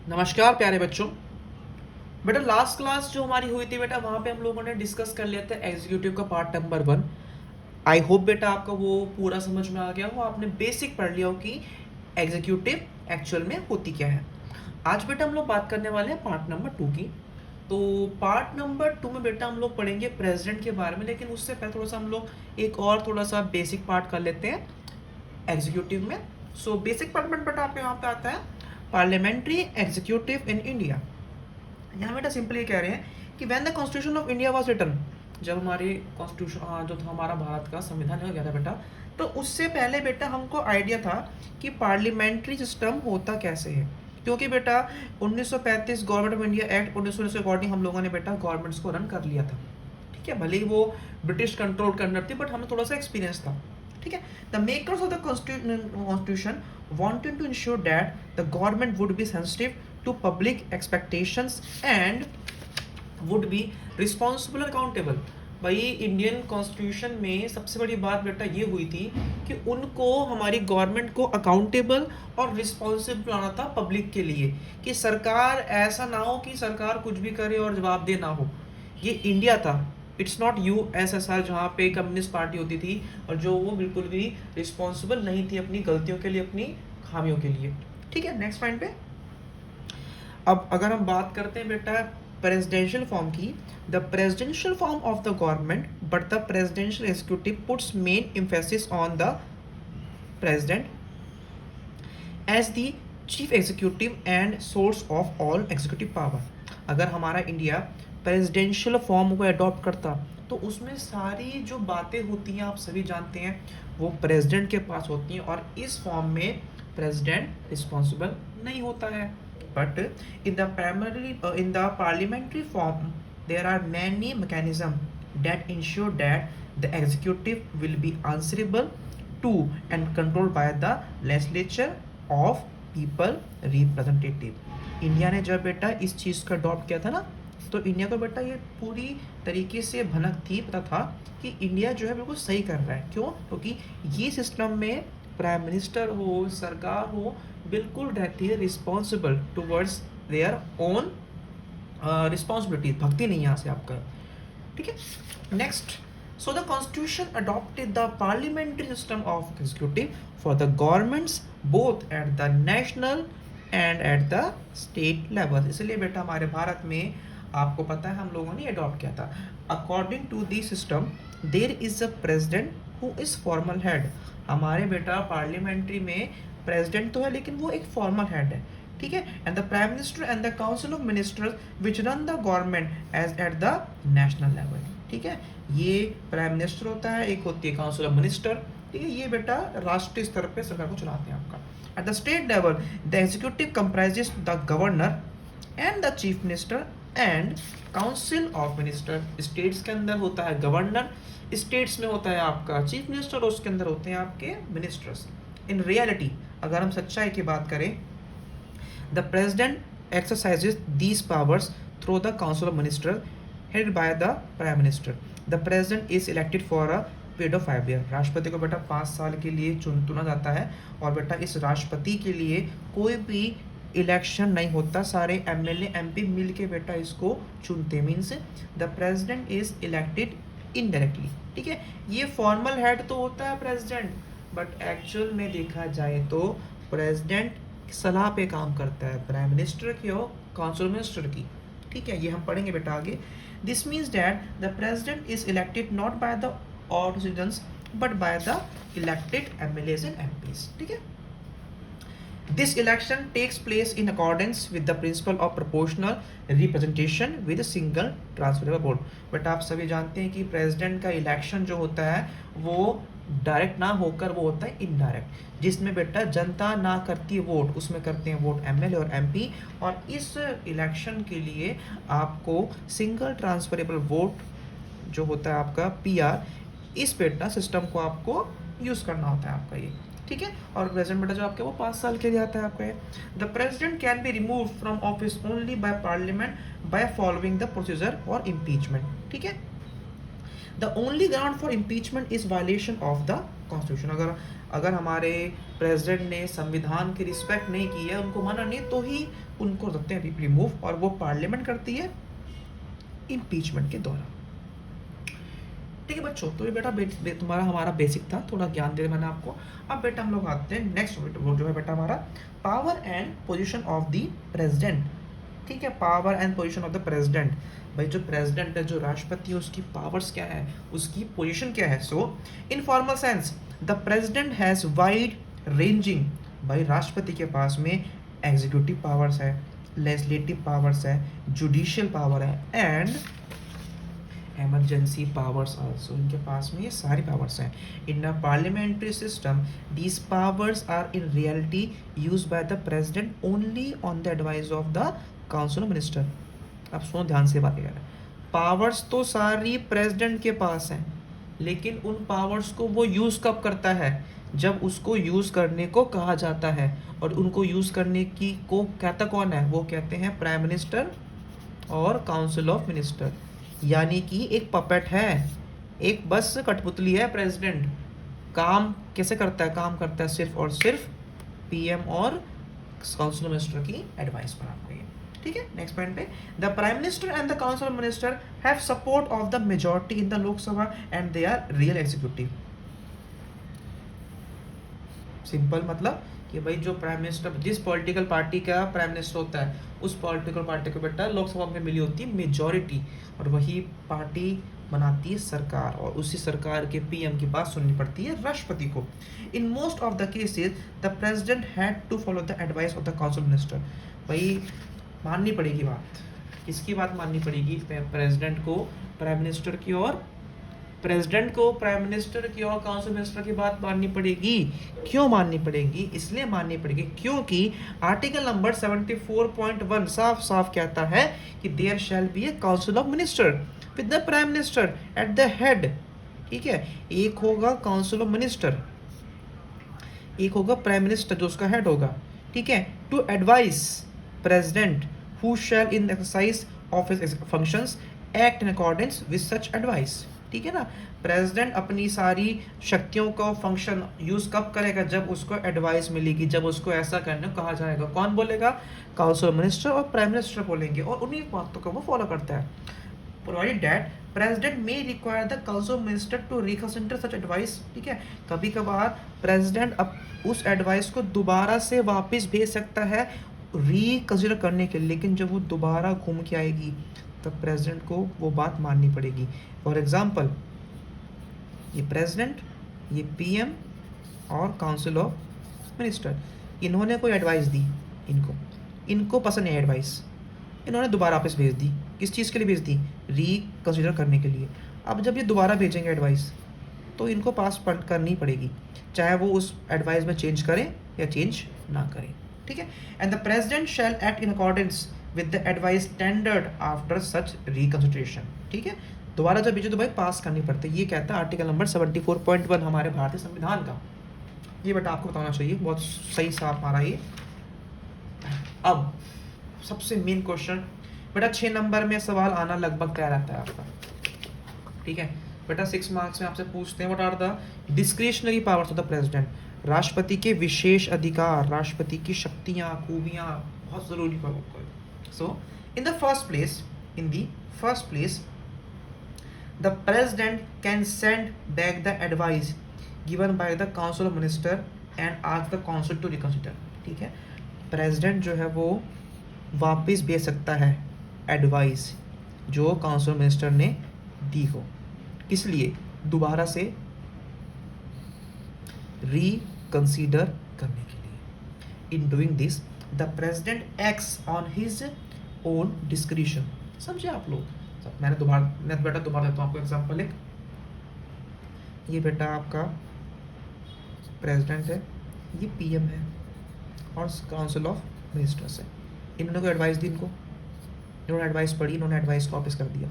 नमस्कार प्यारे बच्चों। बेटा लास्ट क्लास जो हमारी हुई थी बेटा वहाँ पे हम लोगों ने डिस्कस कर लिया था एग्जीक्यूटिव का पार्ट नंबर 1। आई होप बेटा आपका वो पूरा समझ में आ गया हो, आपने बेसिक पढ़ लिया हो कि एग्जीक्यूटिव एक्चुअल में होती क्या है। आज बेटा हम लोग बात करने वाले हैं पार्ट नंबर 2 की। तो पार्ट नंबर 2 में बेटा हम लोग पढ़ेंगे प्रेसिडेंट के बारे में, लेकिन उससे पहले थोड़ा सा हम लोग एक और थोड़ा सा बेसिक पार्ट कर लेते हैं एग्जीक्यूटिव में। सो बेसिक पार्ट में बेटा आपके यहाँ पे आता है पार्लियामेंट्री एग्जीक्यूटिव इन इंडिया। यहाँ बेटा सिंपली कह रहे हैं कि when the constitution of India was written, जब हमारी कॉन्स्टिट्यूशन जो था हमारा भारत का संविधान हो गया था बेटा, तो उससे पहले बेटा हमको आइडिया था कि पार्लियामेंट्री सिस्टम होता कैसे है। क्योंकि बेटा 1935 गवर्नमेंट ऑफ इंडिया एक्ट 1919 के अकॉर्डिंग हम लोगों ने बेटा गवर्नमेंट्स को रन कर लिया था। ठीक है, भले ही वो ब्रिटिश कंट्रोल के अंडर थी, बट हमें थोड़ा सा एक्सपीरियंस था। ठीक है, the makers of the constitution wanted to ensure that the government would be sensitive to public expectations and would be responsible and accountable। भाई इंडियन कॉन्स्टिट्यूशन में सबसे बड़ी बात बेटा ये हुई थी कि उनको हमारी गवर्नमेंट को अकाउंटेबल और रिस्पॉन्सिबल बनाना था पब्लिक के लिए, कि सरकार ऐसा ना हो कि सरकार कुछ भी करे और जवाबदेह ना हो। ये इंडिया था, इट्स नॉट यूएसएसआर जहाँ पे कम्युनिस्ट पार्टी होती थी और जो वो बिल्कुल भी रिस्पॉन्सिबल नहीं थी अपनी गलतियों के लिए, अपनी खामियों के लिए। ठीक है, नेक्स्ट पॉइंट पे अब अगर हम बात करते हैं बेटा प्रेसिडेंशियल फॉर्म की, the presidential form of the government but the presidential executive puts main emphasis on the president as the chief executive and source of all executive power. अगर हमारा इंडिया प्रेसिडेंशियल फॉर्म को adopt करता तो उसमें सारी जो बातें होती हैं आप सभी जानते हैं वो प्रेसिडेंट के पास होती हैं, और इस फॉर्म में प्रेसिडेंट रिस्पॉन्सिबल नहीं होता है। But in the parliamentary form there are many mechanism that ensure that the executive will be answerable to and controlled by the legislature of people representative. India ने जब बेटा इस चीज़ का अडॉप्ट किया था ना, तो इंडिया को बेटा ये पूरी तरीके से भनक थी, पता था कि इंडिया जो है बिल्कुल सही कर रहा है। क्यों? क्योंकि ये सिस्टम में प्राइम मिनिस्टर हो, सरकार हो, बिल्कुल रहती है responsible towards their own responsibility. भक्ति नहीं यहाँ से आपका। ठीक है, next, so the constitution adopted the parliamentary system of executive for the governments both at the national and at the state level. इसलिए बेटा हमारे भारत में आपको पता है हम लोगों ने अडॉप्ट किया था। According to the system there is a president who is formal head. हमारे बेटा पार्लियामेंट्री में प्रेसिडेंट तो है लेकिन वो एक फॉर्मल हेड है। ठीक है, and the prime minister and the council of ministers which run the government as at the national level. ठीक है, ये प्राइम मिनिस्टर होता है, एक होती है काउंसिल ऑफ मिनिस्टर। ठीक है, ये बेटा राष्ट्रीय स्तर पे सरकार को चलाते हैं आपका। At the state level the executive comprises the governor and the chief minister and council of minister. States के अंदर होता है गवर्नर, स्टेट्स में होता है आपका चीफ मिनिस्टर, और उसके अंदर होते हैं आपके मिनिस्टर्स। इन रियलिटी अगर हम सच्चाई की बात करें, the president exercises these powers through the council of minister headed by the prime minister. The president is elected for a period of 5 year. राष्ट्रपति को बेटा 5 साल के लिए चुना जाता है, और बेटा इस राष्ट्रपति के लिए कोई भी इलेक्शन नहीं होता, सारे एमएलए एमपी मिल के बेटा इसको चुनते। Means the president is elected indirectly. ठीक है, ये फॉर्मल हेड तो होता है प्रेसिडेंट, बट एक्चुअल में देखा जाए तो प्रेसिडेंट सलाह पे काम करता है प्राइम मिनिस्टर की और काउंसिल मिनिस्टर की। ठीक है, ये हम पढ़ेंगे बेटा आगे। This means that the president is elected not by the all citizens but by the elected MLAs and MPs. ठीक है, this election takes place in accordance with the principle of proportional representation with a single transferable vote। But आप सभी जानते हैं कि president का election जो होता है वो डायरेक्ट ना होकर वो होता है इनडायरेक्ट, जिसमें बेटा जनता ना करती है वोट, उसमें करते हैं वोट एमएलए और एमपी। और इस इलेक्शन के लिए आपको सिंगल ट्रांसफरेबल वोट जो होता है आपका पीआर, इस बेटा सिस्टम को आपको यूज़ करना होता है आपका ये। ठीक है, और प्रेसिडेंट बेटा जो आपके वो 5 साल के लिए आता है आपका। The president can be remove from office only by parliament by following the procedure for impeachment. ठीक है, the only ground for impeachment is violation of the constitution. अगर अगर हमारे प्रेसिडेंट ने संविधान की रिस्पेक्ट नहीं की है, उनको माना नहीं, तो ही उनको रखते हैं रिमूव, और वो पार्लियामेंट करती है इम्पीचमेंट के द्वारा। ठीक है बच्चों, तो ये बेटा तुम्हारा हमारा बेसिक था, थोड़ा ज्ञान दे मैंने आपको। अब बेटा हम लोग आते हैं नेक्स्ट, वो जो है बेटा हमारा power and position of the president. ठीक है, power and position of the president. भाई जो प्रेसिडेंट है, जो राष्ट्रपति है, उसकी पावर्स क्या है, उसकी पोजीशन क्या है। So in formal sense the president has wide ranging. भाई राष्ट्रपति के पास में एग्जीक्यूटिव पावर्स है, लेजिस्लेटिव पावर्स है, जुडिशियल पावर है, एंड emergency powers also। इनके पास में ये सारी पावर्स हैं। In a parliamentary system these powers are in reality used by the president only on the advice of the council of minister। अब सुनो ध्यान से बात कर, पावर्स तो सारी प्रेसिडेंट के पास हैं, लेकिन उन पावर्स को वो यूज़ कब करता है, जब उसको यूज़ करने को कहा जाता है। और उनको यूज़ करने की को कहता कौन है, वो कहते हैं प्राइम मिनिस्टर और काउंसिल ऑफ मिनिस्टर। यानी कि एक पपेट है, एक बस कठपुतली है प्रेसिडेंट। काम कैसे करता है, काम करता है सिर्फ और सिर्फ पीएम और काउंसिल मिनिस्टर की एडवाइस पर आपको ये। ठीक है, नेक्स्ट पॉइंट पे, the prime minister and the council minister have support of the majority in the Lok Sabha and they are real executive. Simple मतलब कि भाई जो प्राइम मिनिस्टर, जिस पॉलिटिकल पार्टी का प्राइम मिनिस्टर होता है, उस पॉलिटिकल पार्टी को बेटा लोकसभा में मिली होती है मेजॉरिटी, और वही पार्टी बनाती है सरकार, और उसी सरकार के पीएम की बात सुननी पड़ती है राष्ट्रपति को। In most of the cases the president had to follow the advice of the council minister. भाई माननी पड़ेगी बात, किसकी बात माननी पड़ेगी, प्रेसिडेंट को प्राइम मिनिस्टर की, और प्रेसिडेंट को प्राइम मिनिस्टर की और काउंसिल मिनिस्टर की बात माननी पड़ेगी। क्यों माननी पड़ेगी, इसलिए माननी पड़ेगी क्योंकि आर्टिकल नंबर 74.1 साफ साफ कहता है कि there shall be a council of minister with the prime minister at the head. ठीक है, एक होगा काउंसिल ऑफ मिनिस्टर, एक होगा प्राइम मिनिस्टर जो उसका हेड होगा। ठीक है, to advice president who shall in exercise of his functions act in accordance with such advice. ठीक है ना, प्रेसिडेंट अपनी सारी शक्तियों का फंक्शन यूज कब करेगा, जब उसको एडवाइस मिलेगी, जब उसको ऐसा करने को कहा जाएगा। कौन बोलेगा, काउंसिल मिनिस्टर और प्राइम मिनिस्टर बोलेंगे, और उन्हीं बातों को वो फॉलो करता है। Provided that president may require the council minister to reconsider such advice. ठीक है, कभी कभार प्रेसिडेंट अब उस एडवाइस को दोबारा से वापस भेज सकता है रिकंसिडर करने के लिए, लेकिन जब वो दोबारा घूम के आएगी तब प्रेसिडेंट को वो बात माननी पड़ेगी। फॉर एग्जाम्पल, ये प्रेसिडेंट, ये पीएम और काउंसिल ऑफ मिनिस्टर, इन्होंने कोई एडवाइस दी, इनको पसंद है एडवाइस, इन्होंने दोबारा वापस भेज दी। किस चीज़ के लिए भेज दी, रिकंसिडर करने के लिए। अब जब ये दोबारा भेजेंगे एडवाइस, तो इनको पास करनी पड़ेगी, चाहे वो उस एडवाइस में चेंज करें या चेंज ना करें। ठीक है, and the president shell act in accordance with the advice tendered after such reconsideration. ठीक है, दोबारा जब भेजो तो भाई पास करनी पड़ती है, ये कहता है आर्टिकल नंबर 74.1 हमारे भारतीय संविधान का। ये बेटा आपको बताना चाहिए, बहुत सही साफ मारा ये। अब सबसे मेन क्वेश्चन बेटा 6 नंबर में सवाल आना लगभग तय रहता है आपका। ठीक है बेटा, 6 मार्क्स में आपसे पूछते हैं what are the discretionary powers of the president. राष्ट्रपति के विशेष अधिकार, राष्ट्रपति की शक्तियां, खूबियां, बहुत जरूरी है। So, in the first place, the president can send back the advice given by the council of minister and ask the council to reconsider। ठीक है, प्रेसिडेंट जो है वो वापस भेज सकता है एडवाइस जो काउंसिल मिनिस्टर ने दी हो, किस लिए, दोबारा से रिकंसीडर करने के लिए। In doing this the president acts on his own discretion. समझे आप लोग, मैं बेटा दोबारा देता हूँ आपको एग्जाम्पल एक। ये बेटा आपका प्रेसिडेंट है, ये पीएम है और काउंसिल ऑफ मिनिस्टर्स है। इन्होंने कोई एडवाइस दी, इन्होंने एडवाइस पढ़ी, इन्होंने एडवाइस को वापस कर दिया।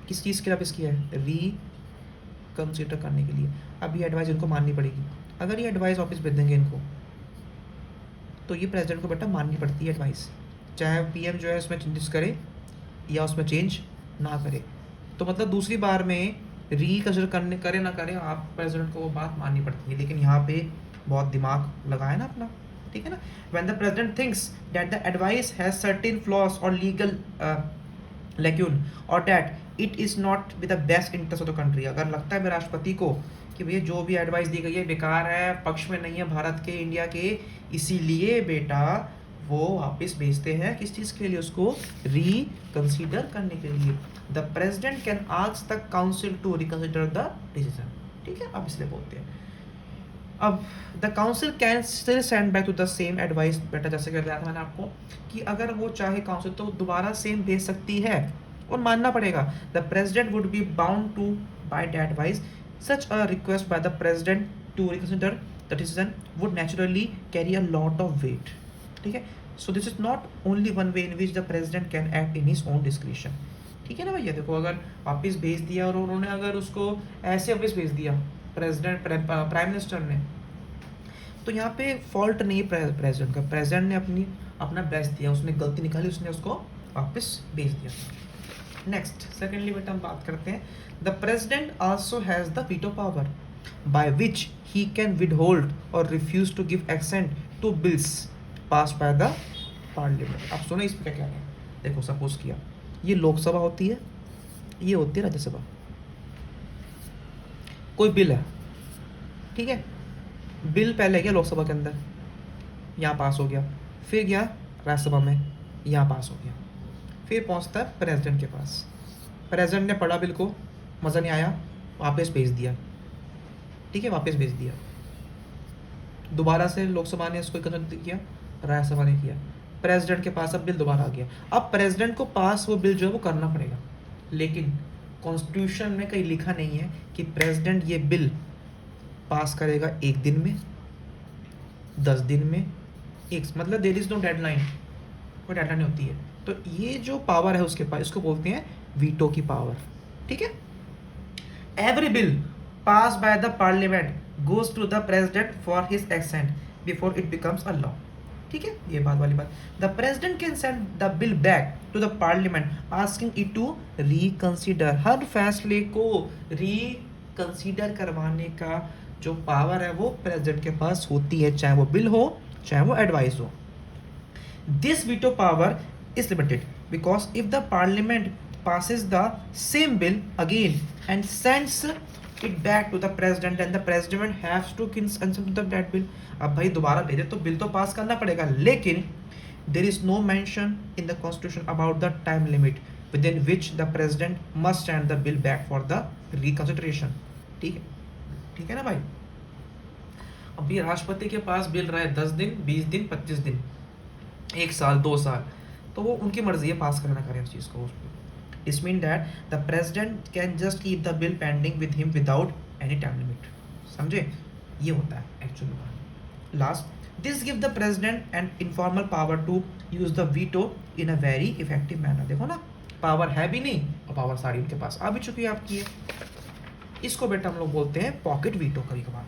किस चीज़ के लिए वापस किया है, रिकंसिडर करने के लिए। अब ये एडवाइस इनको माननी पड़ेगी। अगर ये एडवाइस वापस भेज देंगे इनको, तो ये प्रेसिडेंट को बेटा माननी पड़ती है एडवाइस, चाहे पीएम जो है उसमें चेंजेस करे या उसमें चेंज ना करे। तो मतलब दूसरी बार में रिकंसिडर करने करे ना करे, आप प्रेसिडेंट को वो बात माननी पड़ती है। लेकिन यहाँ पे बहुत दिमाग लगाए ना अपना, ठीक है ना। When the president thinks that the advice has certain flaws और लीगल लेक्यून और that it is not with the best interest of the country, अगर लगता है मेरे राष्ट्रपति को कि भैया जो भी एडवाइस दी गई है बेकार है, पक्ष में नहीं है भारत के, इंडिया के, इसीलिए बेटा वो वापस भेजते हैं किस चीज़ के लिए, उसको रिकंसीडर करने के लिए। The president can ask the council to reconsider the decision, ठीक है, अब इसलिए बोलते हैं। अब the council can still send back to the same advice, बेटा जैसे कर रहा था मैंने आपको कि अगर वो चाहे काउंसिल तो दोबारा सेम भेज सकती है और मानना पड़ेगा। The president would be bound to by the advice, such a request by the president to reconsider the decision would naturally carry a lot of weight, ठीक है। So this is not only one way in which the president can act in his own discretion, ठीक है ना भैया। देखो अगर वापस भेज दिया और उन्होंने अगर उसको ऐसे वापस भेज दिया प्रेसिडेंट प्राइम मिनिस्टर ने, तो यहाँ पे फॉल्ट नहीं प्रेसिडेंट का, प्रेसिडेंट ने अपना बेस्ट दिया, उसने गलती निकाली, उसने उसको वापस भेज दिया। नेक्स्ट सेकेंडली बेटा हम बात करते हैं, the president also has the veto power by which he can withhold or refuse to give assent to bills pass by the parliament. आप सुनो इस पर क्या कह रहे हैं। देखो सपोज किया ये लोकसभा होती है, ये होती है राज्यसभा, कोई बिल है, ठीक है, बिल पहले गया लोकसभा के अंदर, यहाँ पास हो गया, फिर गया राज्यसभा में, यहाँ पास हो गया, फिर पहुँचता है प्रेसिडेंट के पास, प्रेसिडेंट ने पढ़ा बिल को, मज़ा नहीं आया, वापस भेज दिया, ठीक है, वापस भेज दिया, दोबारा से लोकसभा ने इसको कंसिडर किया, राज्यसभा ने किया, प्रेसिडेंट के पास अब बिल दोबारा आ गया। अब प्रेसिडेंट को पास वो बिल जो है वो करना पड़ेगा, लेकिन कॉन्स्टिट्यूशन में कहीं लिखा नहीं है कि प्रेसिडेंट ये बिल पास करेगा 1 दिन में, 10 दिन में, मतलब देयर इज नो डेडलाइन, कोई डेडलाइन होती है। तो ये जो पावर है उसके पास, इसको बोलते हैं वीटो की पावर, ठीक है। Every bill pass by the parliament goes to the president for his assent before it becomes a law, ठीक है, ये बात वाली बात। The president can send the bill back to the parliament asking it to reconsider, हर फैसले को reconsider करवाने का जो पावर है वो प्रेसिडेंट के पास होती है, चाहे वो बिल हो चाहे वो एडवाइस हो। This veto power is limited because if the parliament passes the same bill again and sends it back to the president, then the president has to consent to that bill। अब भाई दोबारा भेजे तो bill तो पास करना पड़ेगा, लेकिन there is no mention in the constitution about the time limit within which the president must send the bill back for the reconsideration, ठीक है ना भाई। अभी राष्ट्रपति के पास बिल रहा है 10 दिन, 20 दिन, 25 दिन, 1 साल, 2 साल, तो वो उनकी मर्जी है पास करना करें उस चीज़ को। This mean that the president can just keep the bill pending with him without any time limit, समझे, ये होता है actually. Last, this give the president an informal power to use the veto in a very effective manner. देखो ना, power है भी नहीं और पावर सारी उनके पास आ भी चुकी है आपकी है। इसको बेटा हम लोग बोलते हैं पॉकेट वीटो कभी कभार।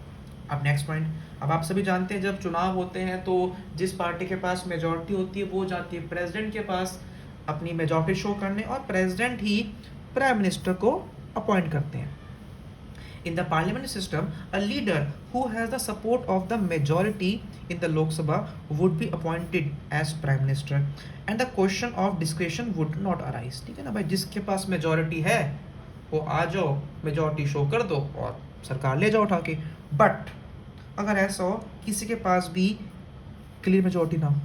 अब नेक्स्ट पॉइंट, अब आप सभी जानते हैं जब चुनाव होते हैं तो जिस पार्टी के पास मेजॉरिटी होती है वो जाती है प्रेसिडेंट के पास अपनी मेजॉरिटी शो करने, और प्रेसिडेंट ही प्राइम मिनिस्टर को अपॉइंट करते हैं। In the parliament system a leader who has the support of the majority in the Lok Sabha would be appointed as prime minister and the question of discretion would not arise, ठीक है ना भाई। जिसके पास majority है वो आ जाओ, मेजॉरिटी शो कर दो और सरकार ले जाओ उठा के। बट अगर ऐसा हो किसी के पास भी क्लियर मेजॉरिटी ना हो,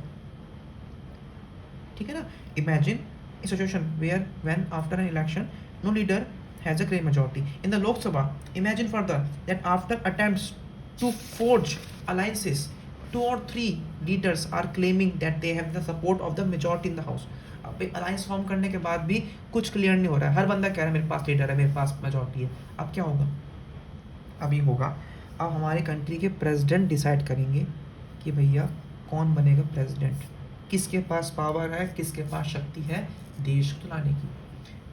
ठीक है ना, imagine a situation where when after an election no leader has a clear majority in the Lok Sabha, imagine further that after attempts to forge alliances 2 or 3 leaders are claiming that they have the support of the majority in the house। अब alliance form करने के बाद भी कुछ clear नहीं हो रहा है, हर बंदा कह रहा है मेरे पास लीडर है, मेरे पास मेजॉरिटी है। अब क्या होगा, अभी होगा, अब हमारे कंट्री के प्रेसिडेंट डिसाइड करेंगे कि भैया कौन बनेगा प्रेसिडेंट, किसके पास पावर है, किसके पास शक्ति है देश को चलाने की।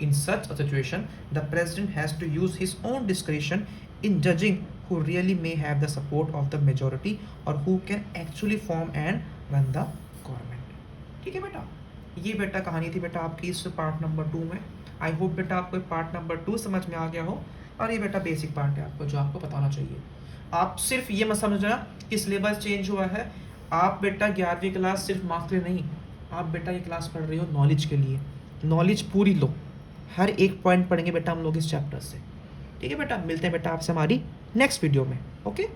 In such a situation the president has to use his own discretion in judging who really may have the support of the majority or who can actually form and run the government। ठीक है बेटा, ये बेटा कहानी थी बेटा आपकी इस पार्ट नंबर 2 में। आई होप बेटा आपको पार्ट नंबर 2 समझ में आ गया हो और ये बेटा बेसिक पार्ट है आपका जो आपको पता होना चाहिए। आप सिर्फ ये मत समझना कि सिलेबस चेंज हुआ है, आप बेटा 11वीं क्लास सिर्फ मार्क्स के लिए नहीं, आप बेटा ये क्लास पढ़ रही हो नॉलेज के लिए। नॉलेज पूरी लो, हर एक पॉइंट पढ़ेंगे बेटा हम लोग इस चैप्टर से। ठीक है बेटा, मिलते हैं बेटा आपसे हमारी नेक्स्ट वीडियो में। ओके।